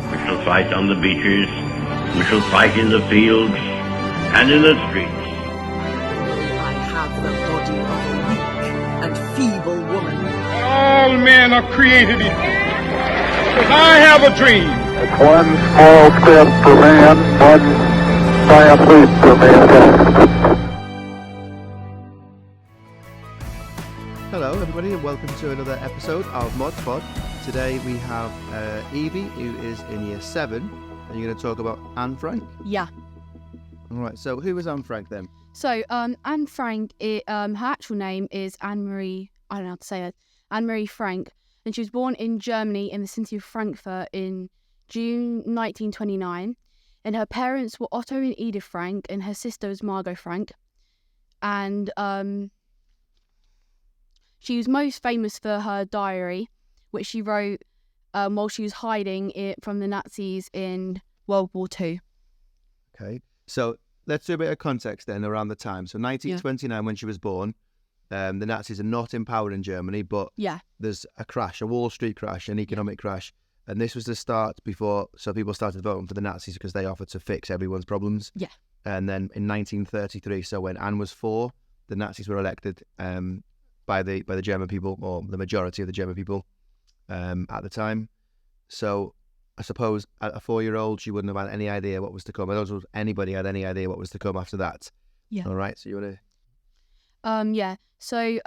We shall fight on the beaches. We shall fight in the fields and in the streets. I have the body of a weak and feeble woman. All men are created equal. But I have a dream. It's one small step for man, one giant leap for mankind. Hello everybody and welcome to another episode of ModsPod. Today we have Evie, who is in year 7, and you're going to talk about Anne Frank. Yeah. Alright, so who was Anne Frank then? So, Anne Frank, her actual name is Anne-Marie, I don't know how to say it, Anne-Marie Frank, and she was born in Germany in the city of Frankfurt in June 1929, and her parents were Otto and Edith Frank, and her sister was Margot Frank, and she was most famous for her diary, which she wrote while she was hiding it from the Nazis in World War II. Okay, so let's do a bit of context then around the time. So 1929, when she was born, the Nazis are not in power in Germany, but there's a crash, a Wall Street crash, an economic crash. And this was the start so people started voting for the Nazis because they offered to fix everyone's problems. Yeah. And then in 1933, so when Anne was 4, the Nazis were elected by the German people, or the majority of the German people at the time. So I suppose at a 4-year-old, she wouldn't have had any idea what was to come. I don't suppose anybody had any idea what was to come after that. Yeah. All right, so you want to... Yeah. So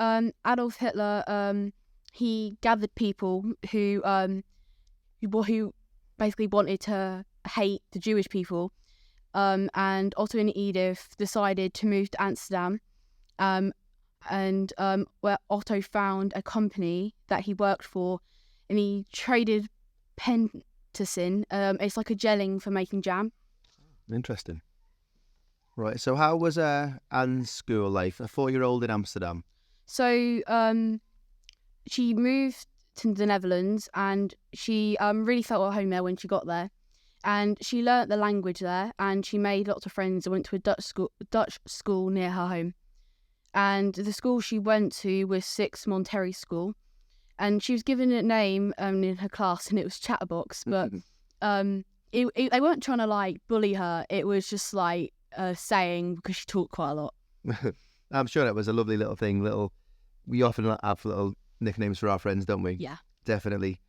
Adolf Hitler, he gathered people who basically wanted to hate the Jewish people, and Otto and Edith decided to move to Amsterdam, and where Otto found a company that he worked for, and he traded penticin. It's like a gelling for making jam. Interesting. Right, so how was Anne's school life, a 4-year-old in Amsterdam? So she moved to the Netherlands, and she really felt at home there when she got there. And she learnt the language there, and she made lots of friends and went to a Dutch school near her home. And the school she went to was 6 Monterey School. And she was given a name in her class, and it was Chatterbox. But they weren't trying to bully her. It was just saying, because she talked quite a lot. I'm sure it was a lovely little thing. We often have little nicknames for our friends, don't we? Yeah, definitely.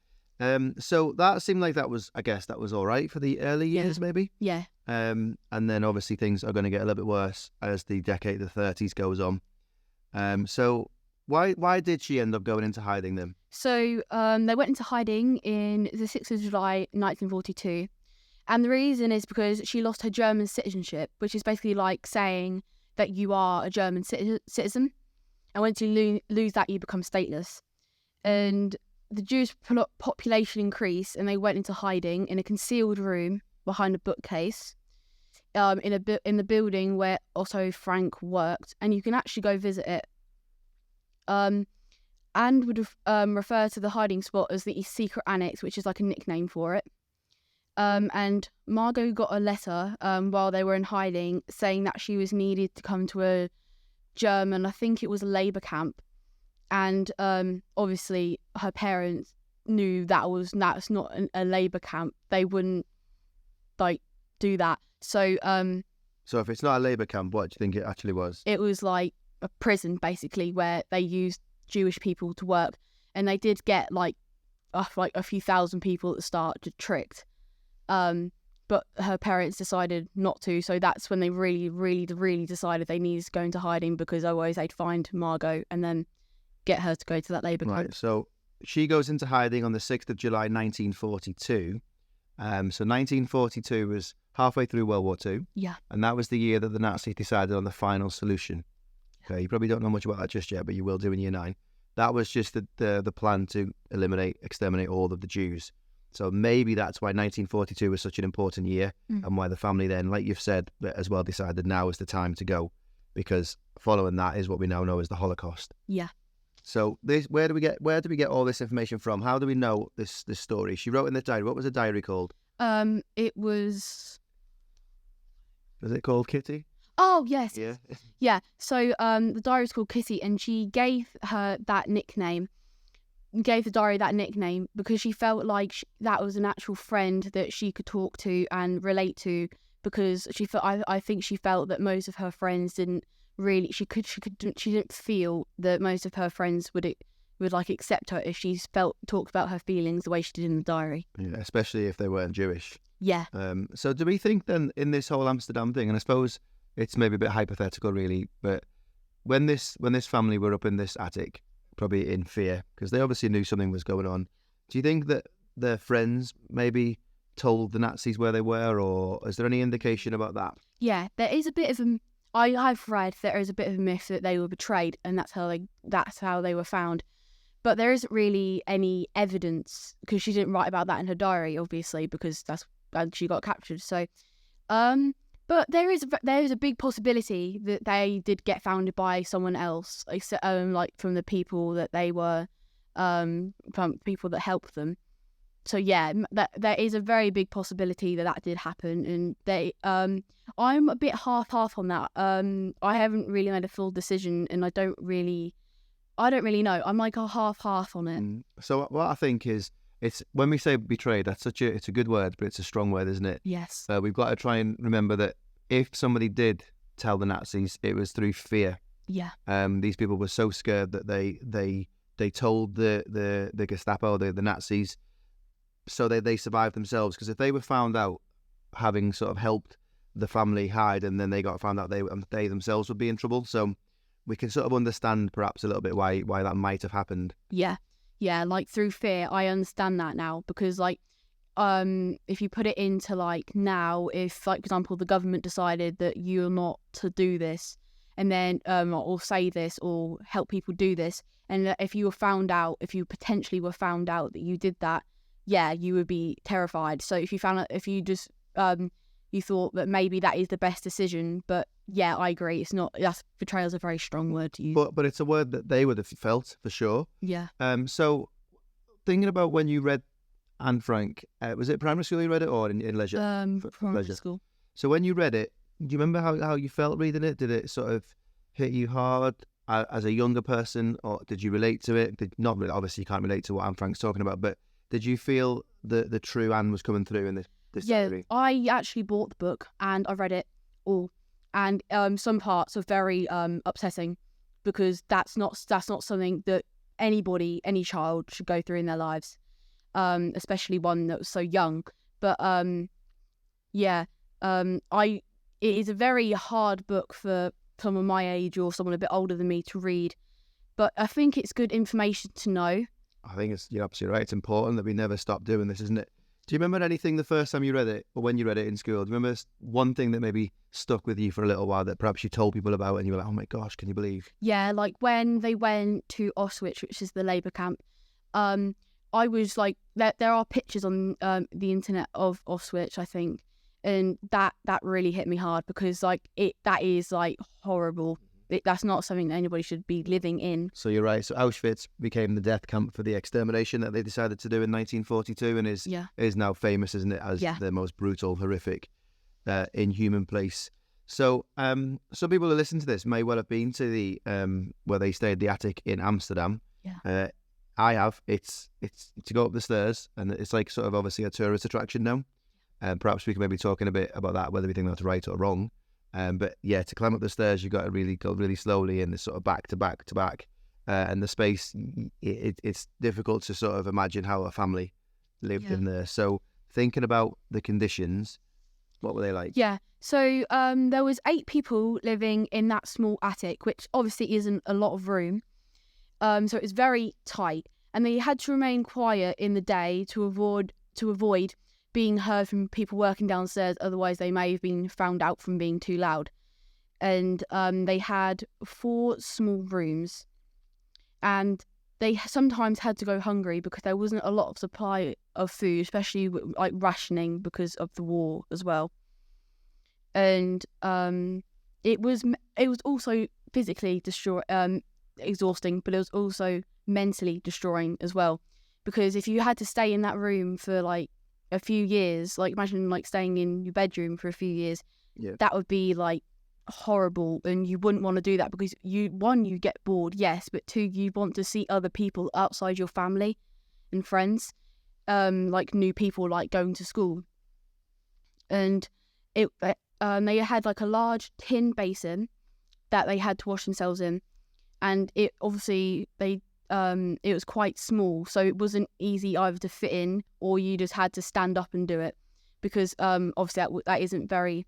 So that seemed like that was all right for the early years, maybe. Yeah. And then obviously things are going to get a little bit worse as the decade of the 30s goes on. So why did she end up going into hiding then? So they went into hiding in the 6th of July 1942. And the reason is because she lost her German citizenship, which is basically like saying that you are a German citizen. And once you lose that, you become stateless. And the Jewish population increased, and they went into hiding in a concealed room behind a bookcase in the building where Otto Frank worked. And you can actually go visit it. Anne would refer to the hiding spot as the secret annex, which is like a nickname for it. And Margot got a letter while they were in hiding saying that she was needed to come to a German, I think it was a labour camp. And obviously her parents knew that's not a labour camp. They wouldn't do that. So if it's not a labour camp, what do you think it actually was? It was like a prison, basically, where they used Jewish people to work. And they did get a few thousand people at the start just tricked. But her parents decided not to, so that's when they really, really, really decided they needed to go into hiding, because otherwise they'd find Margot and then get her to go to that labour camp. Right, so she goes into hiding on the 6th of July 1942. So 1942 was halfway through World War II. Yeah. And that was the year that the Nazis decided on the final solution. Okay, you probably don't know much about that just yet, but you will do in year 9. That was just the plan to exterminate all of the Jews. So maybe that's why 1942 was such an important year, and why the family then, like you've said, as well decided now is the time to go, because following that is what we now know as the Holocaust. Yeah. So where do we get all this information from? How do we know this story? She wrote in the diary. What was the diary called? It was... Was it called Kitty? Oh, yes. Yeah. Yeah. So the diary was called Kitty, and she gave her that nickname gave the diary that nickname because she felt like that was an actual friend that she could talk to and relate to, because she felt I think she felt that most of her friends didn't really she didn't feel that most of her friends would like accept her if she talked about her feelings the way she did in the diary. Yeah, especially if they weren't Jewish. Yeah. So do we think then in this whole Amsterdam thing, and I suppose it's maybe a bit hypothetical really, but when this family were up in this attic, probably in fear, because they obviously knew something was going on, do you think that their friends maybe told the Nazis where they were, or is there any indication about that? Yeah, there is a bit of a... I've read there is a bit of a myth that they were betrayed and that's how they were found. But there isn't really any evidence, because she didn't write about that in her diary, obviously, because she got captured. So, but there is a big possibility that they did get found by someone else, like from the people that they were, from people that helped them. So yeah, there is a very big possibility that did happen, and I'm a bit half on that. I haven't really made a full decision, and I don't really know. I'm like a half on it. So what I think is, it's when we say betrayed, it's a good word, but it's a strong word, isn't it? Yes. We've got to try and remember that if somebody did tell the Nazis, it was through fear. Yeah. These people were so scared that they told the Gestapo, the Nazis, so they survived themselves. Because if they were found out having sort of helped the family hide, and then they got found out, they themselves would be in trouble. So we can sort of understand perhaps a little bit why that might have happened. Yeah, like through fear, I understand that now, because like, if you put it into like now, if like, for example, the government decided that you're not to do this, and then or say this or help people do this, and if you potentially were found out that you did that, yeah, you would be terrified. So if you thought that maybe that is the best decision, but yeah, I agree. It's not. Betrayal is a very strong word to use. But it's a word that they would have felt for sure. Yeah. So thinking about when you read Anne Frank, was it primary school you read it, or in leisure? Primary school. So when you read it, do you remember how you felt reading it? Did it sort of hit you hard as a younger person, or did you relate to it? Not really. Obviously, you can't relate to what Anne Frank's talking about, but did you feel the true Anne was coming through in this story? I actually bought the book and I read it all, and some parts are very upsetting, because that's not something that any child should go through in their lives, especially one that was so young. But it is a very hard book for someone my age or someone a bit older than me to read, but I think it's good information to know. I think you're absolutely right. It's important that we never stop doing this, isn't it? Do you remember anything the first time you read it, or when you read it in school? Do you remember one thing that maybe stuck with you for a little while that perhaps you told people about and you were like, oh my gosh, can you believe? Yeah, like when they went to Auschwitz, which is the labour camp, I was like, there are pictures on the internet of Auschwitz, I think, and that really hit me hard, because like that is like horrible. That's not something that anybody should be living in. So you're right. So Auschwitz became the death camp for the extermination that they decided to do in 1942, and is now famous, isn't it, as the most brutal, horrific, inhuman place. So some people who listen to this may well have been to the where they stayed, the attic in Amsterdam. Yeah. I have. It's to go up the stairs, and it's like sort of obviously a tourist attraction now. Perhaps we can maybe talk in a bit about that, whether we think that's right or wrong. But yeah, to climb up the stairs, you've got to really go really slowly, and it's sort of back to back to back. And the space, it's difficult to sort of imagine how a family lived in there. So thinking about the conditions, what were they like? Yeah, so there was 8 people living in that small attic, which obviously isn't a lot of room. So it's very tight, and they had to remain quiet in the day to avoid being heard from people working downstairs, otherwise they may have been found out from being too loud. And they had 4 small rooms, and they sometimes had to go hungry because there wasn't a lot of supply of food, especially like rationing because of the war as well. And it was also physically exhausting, but it was also mentally destroying as well, because if you had to stay in that room for like a few years, like imagine like staying in your bedroom for a few years, that would be like horrible, and you wouldn't want to do that because you get bored, yes, but two, you want to see other people outside your family and friends, like new people, like going to school. And they had like a large tin basin that they had to wash themselves in, and it obviously it was quite small, so it wasn't easy either to fit in, or you just had to stand up and do it, because obviously that isn't very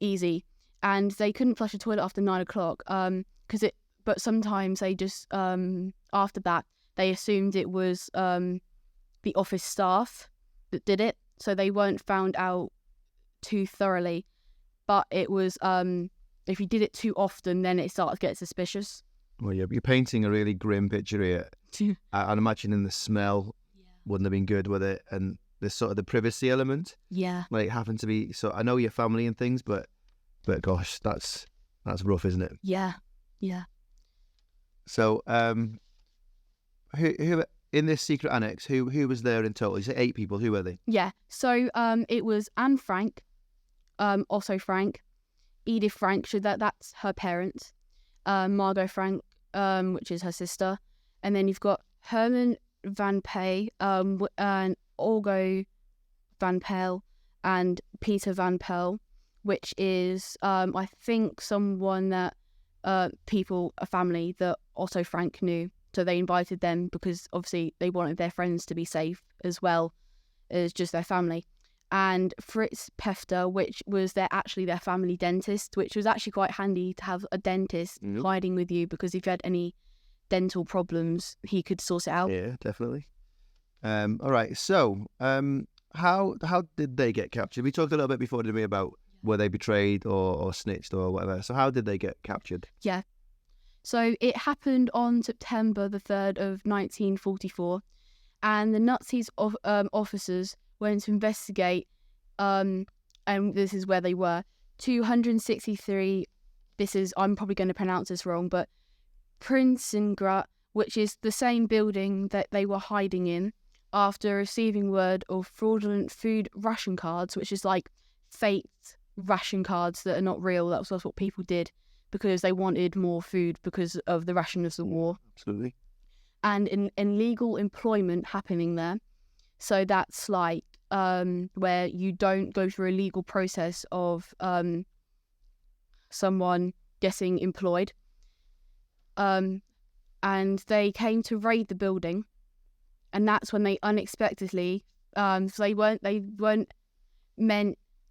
easy. And they couldn't flush the toilet after 9 o'clock, but sometimes they just after that they assumed it was the office staff that did it, so they weren't found out too thoroughly. But it was if you did it too often, then it started to get suspicious. Well, you're painting a really grim picture here. I'm imagining the smell wouldn't have been good with it, and the sort of the privacy element. Yeah. Like having to be, so I know your family and things, but gosh, that's rough, isn't it? Yeah. Yeah. So, who in this secret annex? Who was there in total? You say 8 people. Who were they? Yeah. So, it was Anne Frank, Otto Frank, Edith Frank. So that's her parents. Margot Frank, which is her sister, and then you've got Herman Van Pay, and Olgo Van Pell, and Peter Van Pell, which is I think someone that a family that Otto Frank knew. So they invited them because obviously they wanted their friends to be safe as well as just their family. And Fritz Pefter, which was actually their family dentist, which was actually quite handy to have a dentist hiding with you, because if you had any dental problems, he could sort it out. Yeah, definitely. All right. So, how did they get captured? We talked a little bit before, didn't we, about were they betrayed or snitched or whatever. So how did they get captured? Yeah. So it happened on September the 3rd of 1944, and the Nazis officers went to investigate, and this is where they were, 263, I'm probably going to pronounce this wrong, but Prinsengracht, which is the same building that they were hiding in, after receiving word of fraudulent food ration cards, which is like faked ration cards that are not real. That was what people did because they wanted more food because of the ration of the war. Absolutely. And in illegal employment happening there. So that's like where you don't go through a legal process of someone getting employed. And they came to raid the building, and that's when they unexpectedly, so they weren't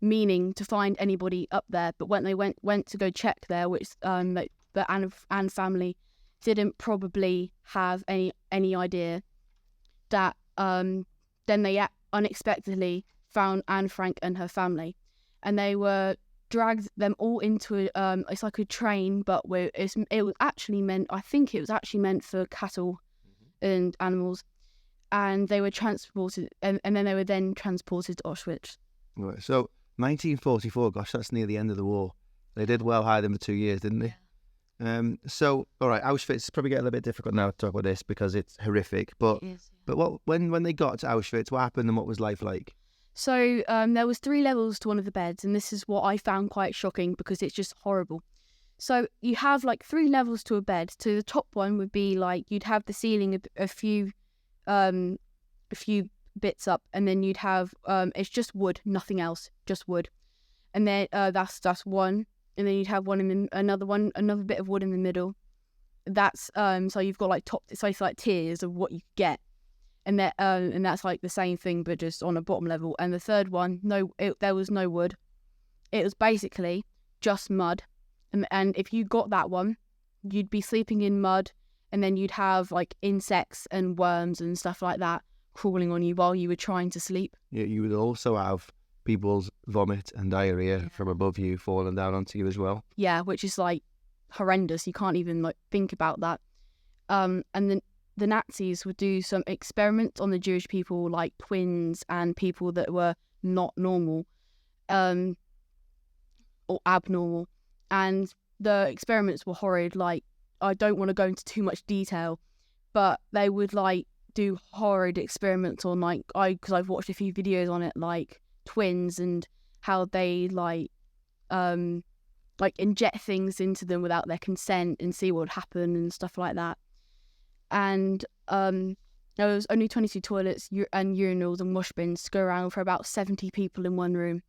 meaning to find anybody up there, but when they went to go check there, which the Anne family didn't probably have any idea that then they unexpectedly found Anne Frank and her family, and they were dragged them all into it's like a train, but it was actually meant, I think it was actually meant for cattle and animals, and they were transported, and then they were then transported to Auschwitz. Right. So 1944, gosh, that's near the end of the war. They did well hide them for 2 years, didn't they? Yeah. So, all right, Auschwitz is probably getting a little bit difficult now to talk about this because it's horrific. But it is, yeah. But when they got to Auschwitz, what happened and what was life like? So there was 3 levels to one of the beds, and this is what I found quite shocking because it's just horrible. So you have like 3 levels to a bed. So the top one would be like you'd have the ceiling a few bits up, and then you'd have it's just wood, nothing else, just wood, and then that's one, and then you'd have another bit of wood in the middle. That's so you've got like so it's like tiers of what you get, and that's like the same thing but just on a bottom level. And the third one, there was no wood, it was basically just mud, and if you got that one, you'd be sleeping in mud, and then you'd have like insects and worms and stuff like that crawling on you while you were trying to sleep. Yeah, you would also have people's vomit and diarrhea from above you falling down onto you as well. Yeah, which is like horrendous. You can't even like think about that. And then the Nazis would do some experiments on the Jewish people, like twins and people that were not normal, or abnormal. And the experiments were horrid. Like, I don't want to go into too much detail, but they would like do horrid experiments on because I've watched a few videos on it, like twins and how they like like inject things into them without their consent and see what would happen and stuff like that. And there was only 22 toilets and urinals and wash bins to go around for about 70 people in one room.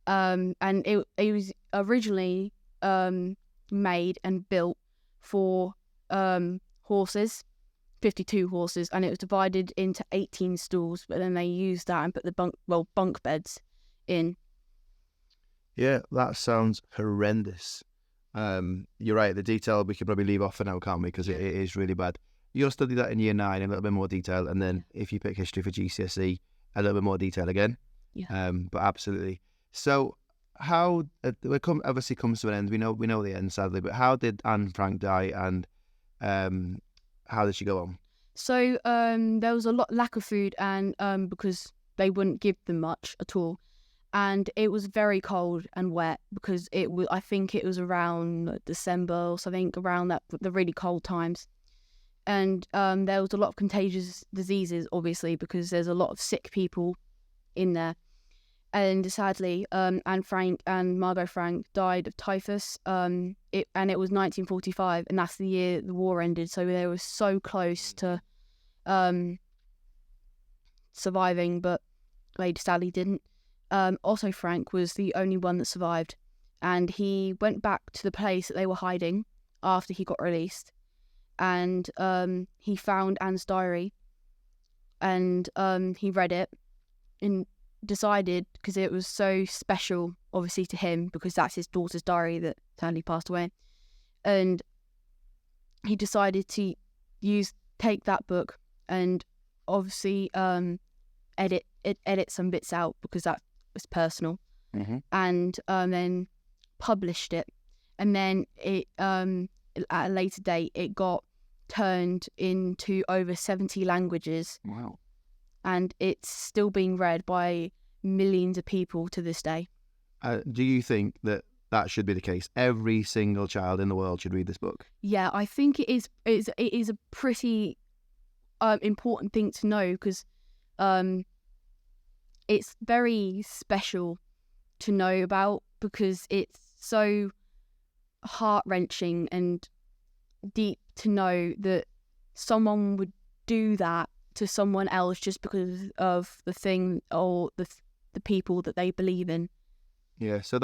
And it was originally made and built for horses, 52 horses, and it was divided into 18 stalls, but then they used that and put the bunk beds in. Yeah, that sounds horrendous. You're right, the detail we could probably leave off for now, can't we? Because it is really bad. You'll study that in year 9 in a little bit more detail, and then if you pick history for GCSE, a little bit more detail again. Yeah. But absolutely. So how it obviously comes to an end. We know the end, sadly. But how did Anne Frank die, and how did she go on? So there was a lack of food, and because they wouldn't give them much at all, and it was very cold and wet because I think it was around December or something, around the really cold times. And there was a lot of contagious diseases, obviously, because there's a lot of sick people in there. And sadly, Anne Frank and Margot Frank died of typhus. It was 1945, and that's the year the war ended. So they were so close to surviving, but they sadly didn't. Otto Frank was the only one that survived, and he went back to the place that they were hiding after he got released. And he found Anne's diary, and he read it and decided, because it was so special, obviously, to him, because that's his daughter's diary that sadly passed away, and he decided to take that book and obviously edit some bits out because that was personal, and then published it, and then it at a later date it got turned into over 70 languages. Wow. And it's still being read by millions of people to this day. Do you think that should be the case? Every single child in the world should read this book? Yeah, I think it is a pretty important thing to know, because it's very special to know about, because it's so heart-wrenching and deep to know that someone would do that to someone else just because of the thing or the people that they believe in. Yeah, so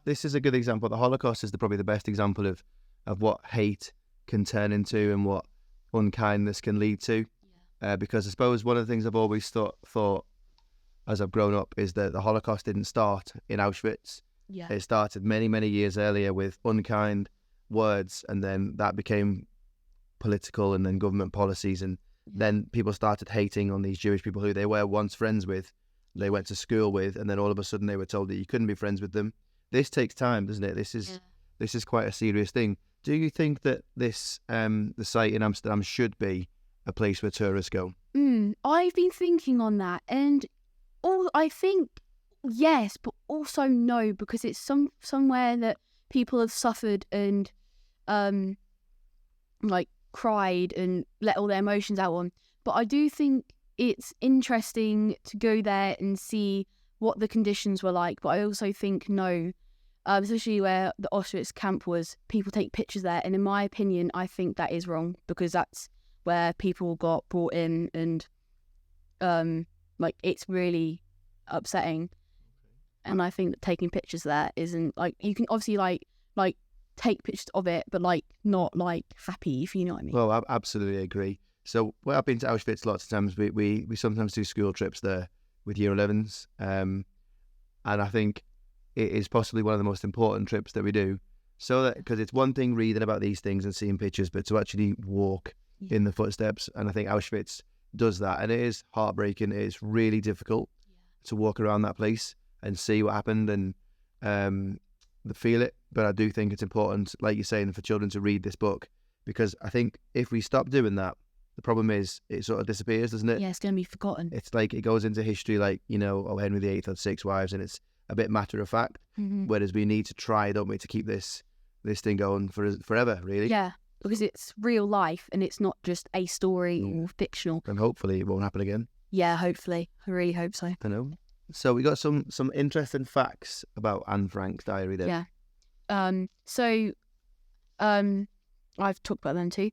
this is a good example. The Holocaust is probably the best example of what hate can turn into and what unkindness can lead to. Yeah. Because I suppose one of the things I've always thought as I've grown up is that the Holocaust didn't start in Auschwitz. Yeah. It started many, many years earlier with unkind words, and then that became political and then government policies, and then people started hating on these Jewish people who they were once friends with, they went to school with, and then all of a sudden they were told that you couldn't be friends with them. This takes time, doesn't it? This is quite a serious thing. Do you think that this the site in Amsterdam should be a place where tourists go? I've been thinking on that, and I think yes, but also no, because it's somewhere that people have suffered and like cried and let all their emotions out on. But I do think it's interesting to go there and see what the conditions were like. But I also think no, especially where the Auschwitz camp was, people take pictures there, and in my opinion, I think that is wrong, because that's where people got brought in, and like it's really upsetting. And I think that taking pictures there isn't, like, you can obviously like take pictures of it, but like not like happy, if you know what I mean. Well, I absolutely agree. So I've been to Auschwitz lots of times. We sometimes do school trips there with year 11s, and I think it is possibly one of the most important trips that we do. So that, because it's one thing reading about these things and seeing pictures, but to actually walk in the footsteps, and I think Auschwitz does that, and it is heartbreaking. It is really difficult to walk around that place and see what happened and feel it. But I do think it's important, like you're saying, for children to read this book, because I think if we stop doing that, the problem is it sort of disappears, doesn't it? Yeah, it's going to be forgotten. It's like it goes into history like, Henry VIII had 6 wives, and it's a bit matter of fact. Whereas we need to try, don't we, to keep this thing going forever, really. Yeah, because it's real life and it's not just a story or fictional. And hopefully it won't happen again. Yeah, hopefully. I really hope so. I know. So we got some interesting facts about Anne Frank's diary there. Yeah. I've talked about them too.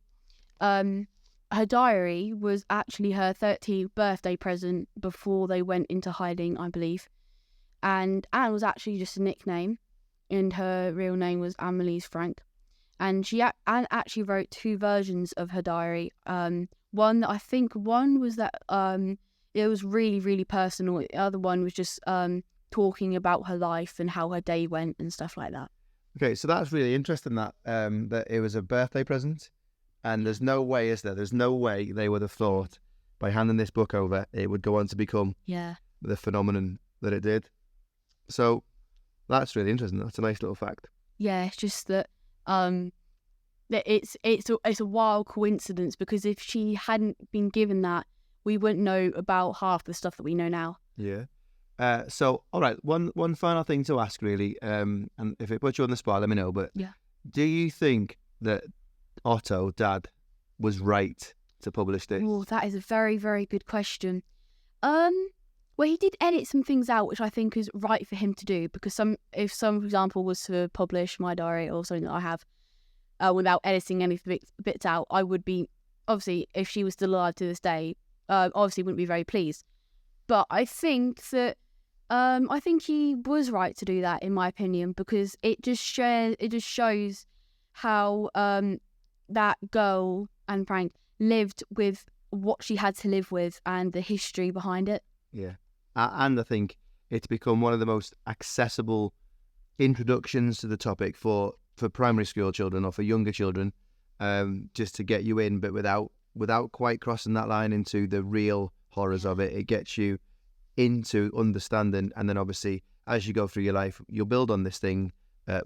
Her diary was actually her 30th birthday present before they went into hiding, I believe. And Anne was actually just a nickname, and her real name was Anneliese Frank. And Anne actually wrote 2 versions of her diary. One was that it was really, really personal. The other one was just talking about her life and how her day went and stuff like that. Okay, so that's really interesting that that it was a birthday present, and there's no way, is there? There's no way they would have thought by handing this book over it would go on to become the phenomenon that it did. So that's really interesting. That's a nice little fact. Yeah, it's just that it's a wild coincidence, because if she hadn't been given that, we wouldn't know about half the stuff that we know now. Yeah. So, all right, one final thing to ask, really, and if it puts you on the spot, let me know, but do you think that Otto, Dad, was right to publish this? Oh, that is a very, very good question. Well, he did edit some things out, which I think is right for him to do, because if some, for example, was to publish my diary or something that I have without editing any bits out, I would be, obviously, if she was still alive to this day, obviously wouldn't be very pleased. But I think that he was right to do that, in my opinion, because it just shows how that girl, Anne Frank, lived with what she had to live with and the history behind it. Yeah. And I think it's become one of the most accessible introductions to the topic for primary school children or for younger children, just to get you in, but without quite crossing that line into the real horrors of it. It gets you into understanding, and then obviously as you go through your life, you'll build on this thing.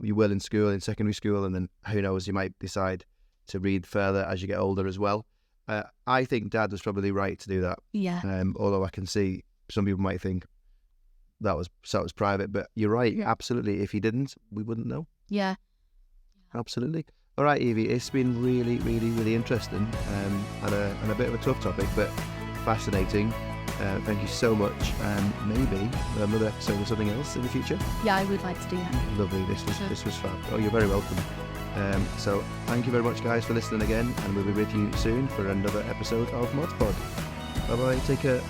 You will in school, in secondary school, and then who knows, you might decide to read further as you get older as well. I think Dad was probably right to do that. Yeah. Although I can see some people might think that was private, but you're right. Yeah. Absolutely. If he didn't, we wouldn't know. Yeah. Absolutely. All right, Evie, it's been really, really, really interesting, and a bit of a tough topic, but fascinating. Thank you so much. Maybe another episode or something else in the future. Yeah, I would like to do that. Lovely. This was fab. Oh, you're very welcome. So thank you very much, guys, for listening again, and we'll be with you soon for another episode of ModsPod. Bye bye. Take care.